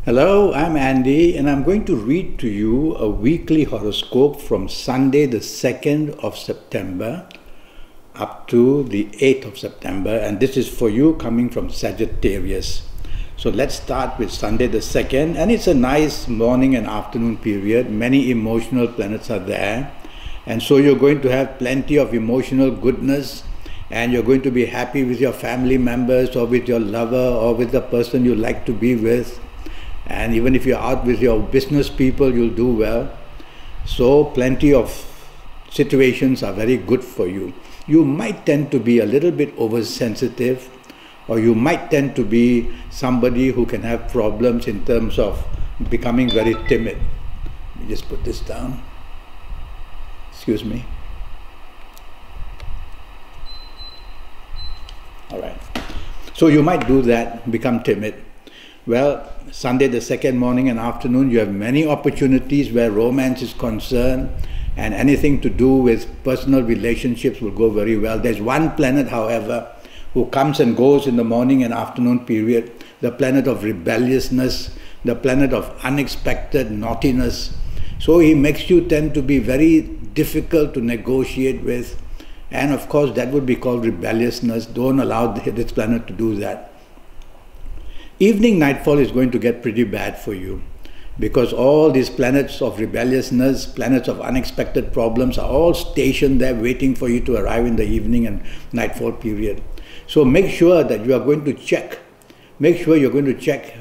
Hello, I'm Andy, and I'm going to read to you a weekly horoscope from Sunday, the 2nd of September, up to the 8th of September, and this is for you coming from Sagittarius. So let's start with Sunday the 2nd, and it's a nice morning and afternoon period. Many emotional planets are there, and so you're going to have plenty of emotional goodness, and you're going to be happy with your family members or with your lover or with the person you like to be with. And even if you're out with your business people, you'll do well. So plenty of situations are very good for you. You might tend to be a little bit oversensitive, or you might tend to be somebody who can have problems in terms of becoming very timid. Let me just put this down. Excuse me. All right. So you might do that, become timid. Well, Sunday the 2nd morning and afternoon, you have many opportunities where romance is concerned, and anything to do with personal relationships will go very well. There's one planet, however, who comes and goes in the morning and afternoon period, the planet of rebelliousness, the planet of unexpected naughtiness. So he makes you tend to be very difficult to negotiate with, and of course that would be called rebelliousness. Don't allow this planet to do that. Evening nightfall is going to get pretty bad for you, because all these planets of rebelliousness, planets of unexpected problems are all stationed there waiting for you to arrive in the evening and nightfall period. So make sure that you are going to check. Make sure you're going to check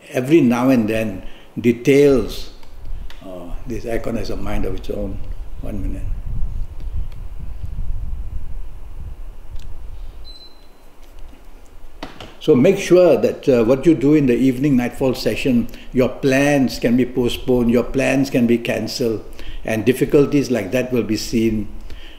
every now and then details. Oh, this icon has a mind of its own. 1 minute. So make sure that what you do in the evening nightfall session, your plans can be postponed, your plans can be cancelled, and difficulties like that will be seen.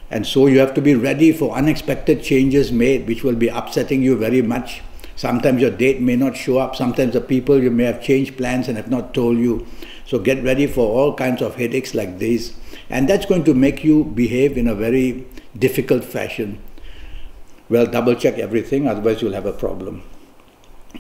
And so you have to be ready for unexpected changes made, which will be upsetting you very much. Sometimes your date may not show up, sometimes the people you may have changed plans and have not told you. So get ready for all kinds of headaches like this. And that's going to make you behave in a very difficult fashion. Well, double check everything, otherwise you'll have a problem.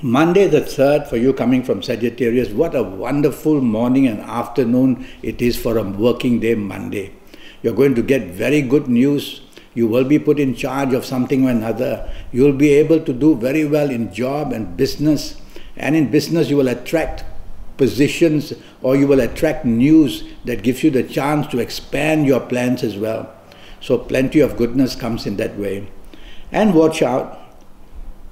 Monday the 3rd, for you coming from Sagittarius, what a wonderful morning and afternoon it is for a working day Monday. You're going to get very good news. You will be put in charge of something or another. You will be able to do very well in job and business. And in business you will attract positions, or you will attract news that gives you the chance to expand your plans as well. So plenty of goodness comes in that way. And watch out.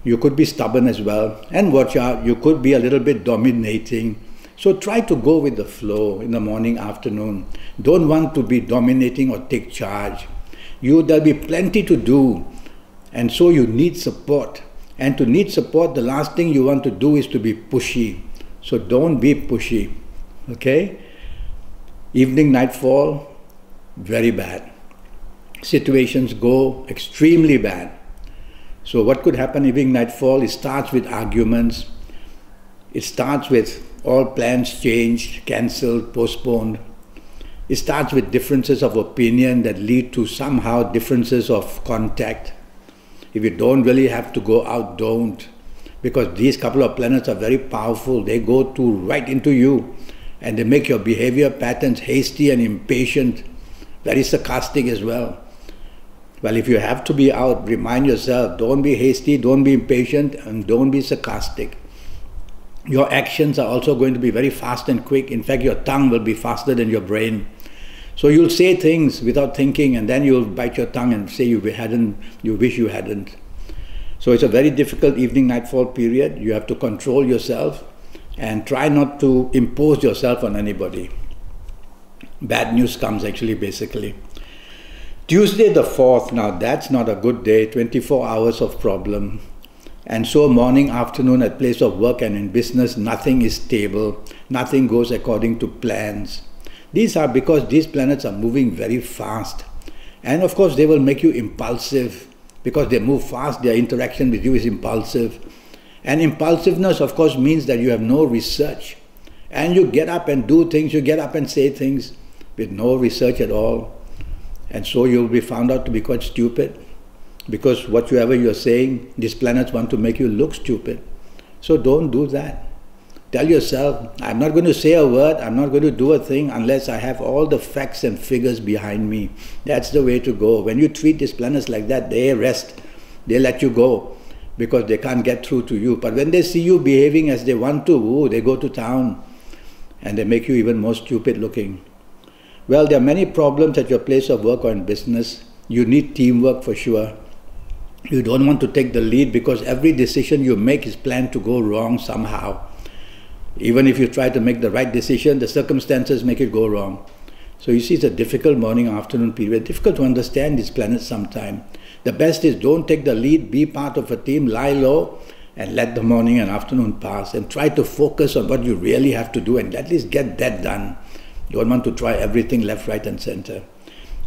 You could be stubborn as well, and watch out, you could be a little bit dominating. So try to go with the flow in the morning, afternoon. Don't want to be dominating or take charge. There'll be plenty to do, and so you need support. And to need support, the last thing you want to do is to be pushy. So don't be pushy, okay? Evening nightfall, very bad. Situations go extremely bad. So what could happen evening nightfall? It starts with arguments. It starts with all plans changed, cancelled, postponed. It starts with differences of opinion that lead to somehow differences of contact. If you don't really have to go out, don't. Because these couple of planets are very powerful. They go right into you, and they make your behavior patterns hasty and impatient, very sarcastic as well. Well, if you have to be out, remind yourself, don't be hasty, don't be impatient, and don't be sarcastic. Your actions are also going to be very fast and quick. In fact, your tongue will be faster than your brain. So you'll say things without thinking, and then you'll bite your tongue and say you wish you hadn't. So it's a very difficult evening nightfall period. You have to control yourself and try not to impose yourself on anybody. Bad news comes actually, basically. Tuesday the 4th, now that's not a good day, 24 hours of problem. And so morning, afternoon at place of work and in business, nothing is stable, nothing goes according to plans. These are because these planets are moving very fast. And of course they will make you impulsive, because they move fast, their interaction with you is impulsive. And impulsiveness of course means that you have no research. And you get up and do things, you get up and say things with no research at all. And so you'll be found out to be quite stupid, because whatever you're saying, these planets want to make you look stupid. So don't do that. Tell yourself, I'm not going to say a word, I'm not going to do a thing unless I have all the facts and figures behind me. That's the way to go. When you treat these planets like that, they rest, they let you go because they can't get through to you. But when they see you behaving as they want to, they go to town and they make you even more stupid looking. Well, there are many problems at your place of work or in business. You need teamwork for sure. You don't want to take the lead because every decision you make is planned to go wrong somehow. Even if you try to make the right decision, the circumstances make it go wrong. So you see, it's a difficult morning-afternoon period. Difficult to understand these planets sometimes. The best is don't take the lead, be part of a team, lie low, and let the morning and afternoon pass. And try to focus on what you really have to do and at least get that done. You don't want to try everything left, right, and center.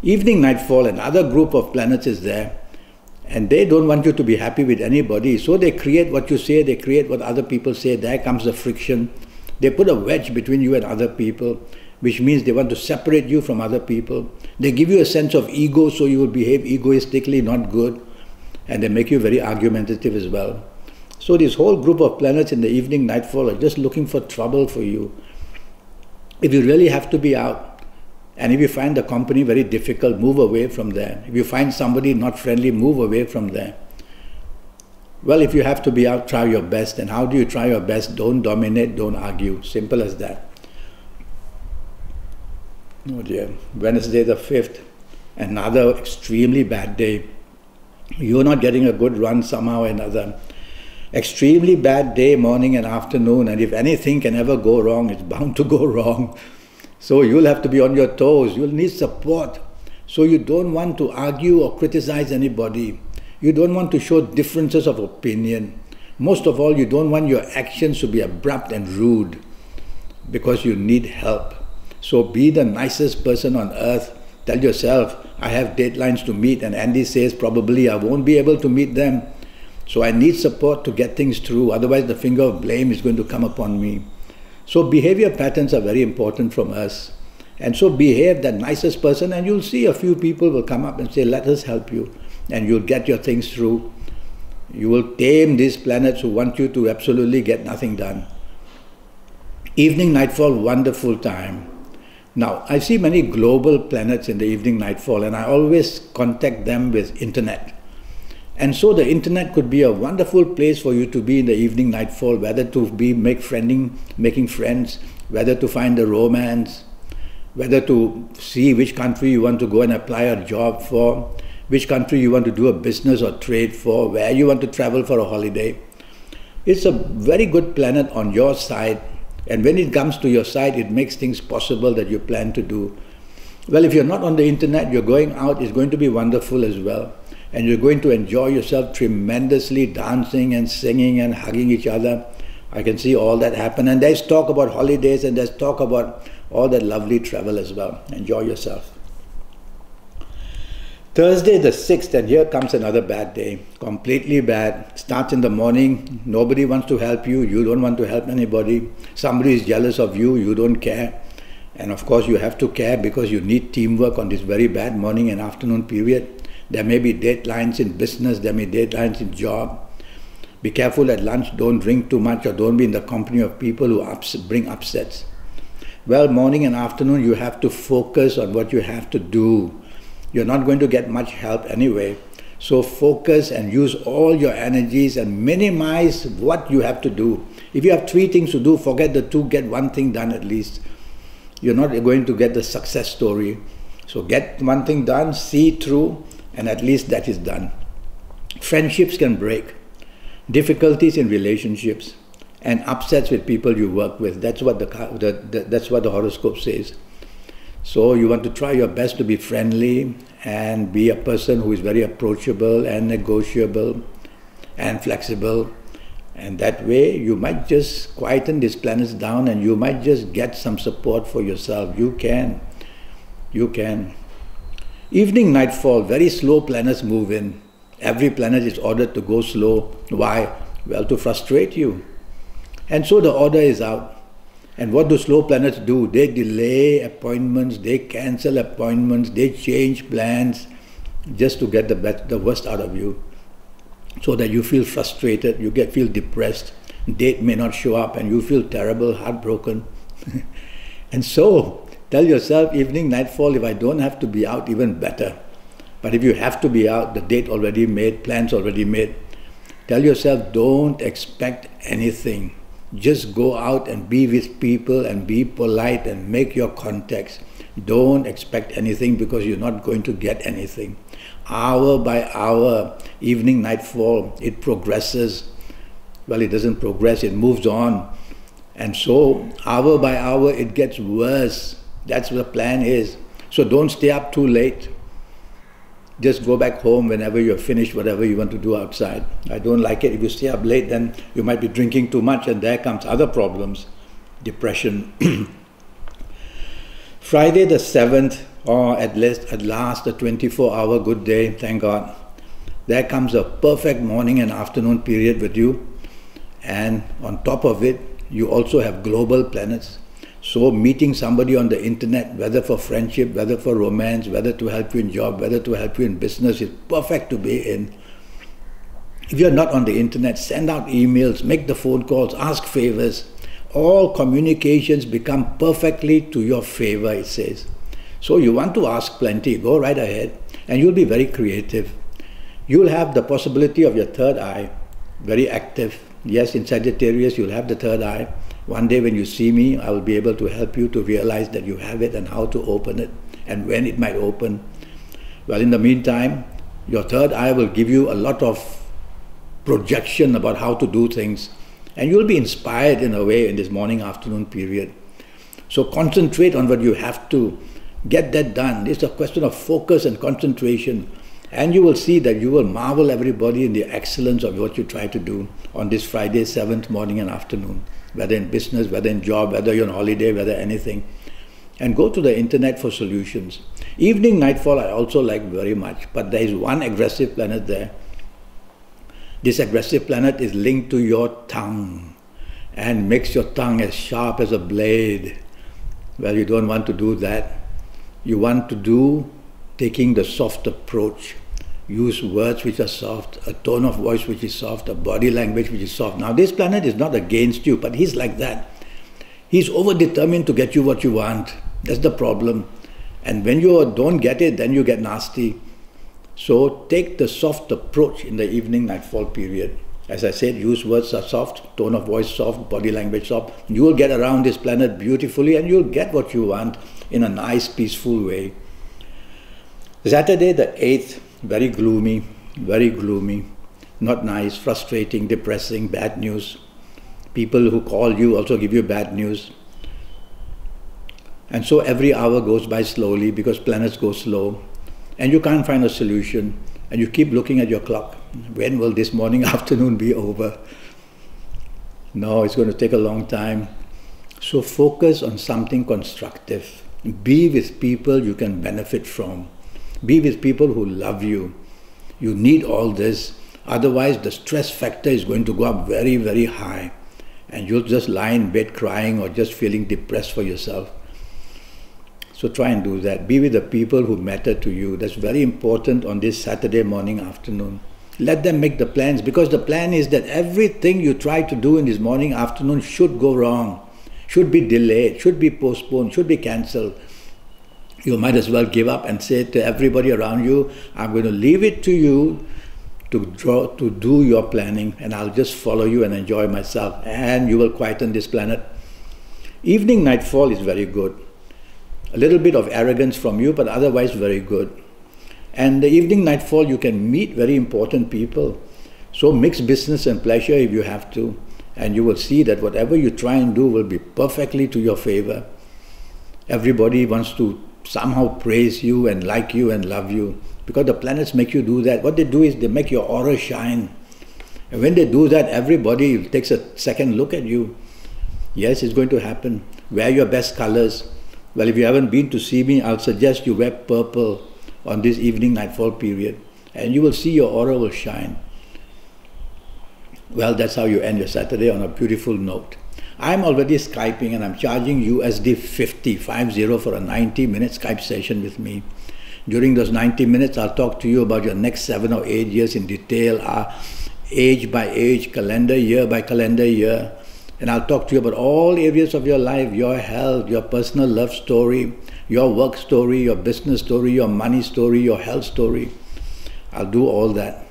Evening, nightfall, another group of planets is there. And they don't want you to be happy with anybody. So they create what you say, they create what other people say. There comes the friction. They put a wedge between you and other people, which means they want to separate you from other people. They give you a sense of ego, so you will behave egoistically, not good. And they make you very argumentative as well. So this whole group of planets in the evening, nightfall are just looking for trouble for you. If you really have to be out, and if you find the company very difficult, move away from there. If you find somebody not friendly, move away from there. Well, if you have to be out, try your best. And how do you try your best? Don't dominate, don't argue. Simple as that. Oh dear. Wednesday the 5th, another extremely bad day. You're not getting a good run somehow or another. Extremely bad day, morning and afternoon. And if anything can ever go wrong, it's bound to go wrong. So you'll have to be on your toes. You'll need support. So you don't want to argue or criticize anybody. You don't want to show differences of opinion. Most of all, you don't want your actions to be abrupt and rude because you need help. So be the nicest person on earth. Tell yourself, I have deadlines to meet, and Andi says probably I won't be able to meet them. So I need support to get things through. Otherwise, the finger of blame is going to come upon me. So behavior patterns are very important from us. And so behave the nicest person, and you'll see a few people will come up and say, let us help you. And you'll get your things through. You will tame these planets who want you to absolutely get nothing done. Evening, nightfall, wonderful time. Now, I see many global planets in the evening, nightfall, and I always contact them with internet. And so the internet could be a wonderful place for you to be in the evening, nightfall, whether to be making friends, whether to find a romance, whether to see which country you want to go and apply a job for, which country you want to do a business or trade for, where you want to travel for a holiday. It's a very good planet on your side, and when it comes to your side, it makes things possible that you plan to do. Well, if you're not on the internet, you're going out, it's going to be wonderful as well. And you're going to enjoy yourself tremendously, dancing and singing and hugging each other. I can see all that happen. And there's talk about holidays, and there's talk about all that lovely travel as well. Enjoy yourself. Thursday the 6th, and here comes another bad day. Completely bad. Starts in the morning. Nobody wants to help you. You don't want to help anybody. Somebody is jealous of you. You don't care. And of course you have to care because you need teamwork on this very bad morning and afternoon period. There may be deadlines in business, there may be deadlines in job. Be careful at lunch, don't drink too much or don't be in the company of people who bring upsets. Well, morning and afternoon you have to focus on what you have to do. You're not going to get much help anyway. So focus and use all your energies and minimize what you have to do. If you have 3 things to do, forget the 2, get 1 thing done at least. You're not going to get the success story. So get 1 thing done, see through, and at least that is done. Friendships can break, difficulties in relationships, and upsets with people you work with. That's what the horoscope says. So you want to try your best to be friendly and be a person who is very approachable and negotiable and flexible. And that way you might just quieten these planets down and you might just get some support for yourself. You can. Evening, nightfall, very slow planets move in. Every planet is ordered to go slow. Why? Well, to frustrate you. And so the order is out. And what do slow planets do? They delay appointments, they cancel appointments, they change plans just to get the worst out of you. So that you feel frustrated, feel depressed. date may not show up and you feel terrible, heartbroken. And so tell yourself, evening, nightfall, if I don't have to be out, even better. But if you have to be out, the date already made, plans already made, tell yourself, don't expect anything. Just go out and be with people and be polite and make your contacts. Don't expect anything because you're not going to get anything. Hour by hour, evening, nightfall, it progresses. Well, it doesn't progress, it moves on. And so, hour by hour, it gets worse. That's what the plan is. So don't stay up too late. Just go back home whenever you're finished, whatever you want to do outside. I don't like it. If you stay up late, then you might be drinking too much, and there comes other problems. Depression. Friday the 7th, or at last a 24-hour good day, thank God. There comes a perfect morning and afternoon period with you. And on top of it, you also have global planets. So meeting somebody on the internet, whether for friendship, whether for romance, whether to help you in job, whether to help you in business, is perfect to be in. If you're not on the internet, send out emails, make the phone calls, ask favors. All communications become perfectly to your favor, it says. So you want to ask plenty, go right ahead, and you'll be very creative. You'll have the possibility of your third eye, very active. Yes, in Sagittarius, you'll have the third eye. One day when you see me, I will be able to help you to realize that you have it and how to open it and when it might open. Well, in the meantime, your third eye will give you a lot of projection about how to do things, and you'll be inspired in a way in this morning afternoon period. So concentrate on what you have to get that done. It's a question of focus and concentration, and you will see that you will marvel everybody in the excellence of what you try to do on this Friday 7th morning and afternoon, whether in business, whether in job, whether you're on holiday, whether anything. And go to the internet for solutions. Evening, nightfall I also like very much, but there is one aggressive planet there. This aggressive planet is linked to your tongue and makes your tongue as sharp as a blade. Well, you don't want to do that. You want to do taking the soft approach. Use words which are soft, a tone of voice which is soft, a body language which is soft. Now this planet is not against you, but he's like that. He's over-determined to get you what you want. That's the problem. And when you don't get it, then you get nasty. So take the soft approach in the evening nightfall period. As I said, use words are soft, tone of voice soft, body language soft. You will get around this planet beautifully and you'll get what you want in a nice, peaceful way. Saturday the 8th, very gloomy, not nice, frustrating, depressing, bad news. People who call you also give you bad news. And so every hour goes by slowly because planets go slow. And you can't find a solution. And you keep looking at your clock. When will this morning, afternoon be over? No, it's going to take a long time. So focus on something constructive. Be with people you can benefit from. Be with people who love you. You need all this. Otherwise, the stress factor is going to go up very, very high. And you'll just lie in bed crying or just feeling depressed for yourself. So try and do that. Be with the people who matter to you. That's very important on this Saturday morning, afternoon. Let them make the plans, because the plan is that everything you try to do in this morning, afternoon should go wrong, should be delayed, should be postponed, should be cancelled. You might as well give up and say to everybody around you, I'm going to leave it to you to do your planning, and I'll just follow you and enjoy myself, and you will quieten this planet. Evening nightfall is very good. A little bit of arrogance from you, but otherwise very good. And the evening nightfall, you can meet very important people. So mix business and pleasure if you have to, and you will see that whatever you try and do will be perfectly to your favor. Everybody wants to somehow praise you and like you and love you, because the planets make you do that. What they do is they make your aura shine. And when they do that, everybody takes a second look at you. Yes, it's going to happen. Wear your best colors. Well, if you haven't been to see me, I'll suggest you wear purple on this evening nightfall period, and you will see your aura will shine. Well, that's how you end your Saturday, on a beautiful note. I'm already Skyping and I'm charging USD 50 for a 90-minute Skype session with me. During those 90 minutes, I'll talk to you about your next 7 or 8 years in detail, age by age, calendar year by calendar year. And I'll talk to you about all areas of your life, your health, your personal love story, your work story, your business story, your money story, your health story. I'll do all that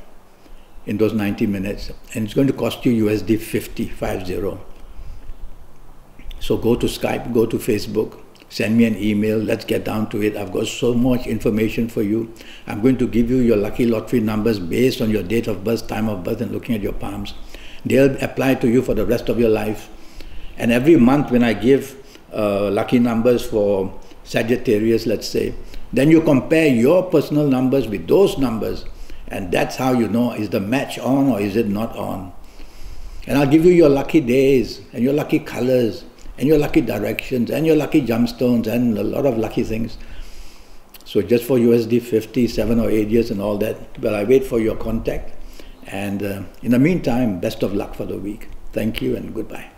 in those 90 minutes. And it's going to cost you USD 50. So go to Skype, go to Facebook, send me an email, let's get down to it. I've got so much information for you. I'm going to give you your lucky lottery numbers based on your date of birth, time of birth, and looking at your palms. They'll apply to you for the rest of your life. And every month when I give lucky numbers for Sagittarius, let's say, then you compare your personal numbers with those numbers, and that's how you know, is the match on or is it not on. And I'll give you your lucky days and your lucky colors and your lucky directions and your lucky gemstones and a lot of lucky things. So just for USD 50, 7 or 8 years and all that, well, I wait for your contact. And in the meantime, best of luck for the week. Thank you and goodbye.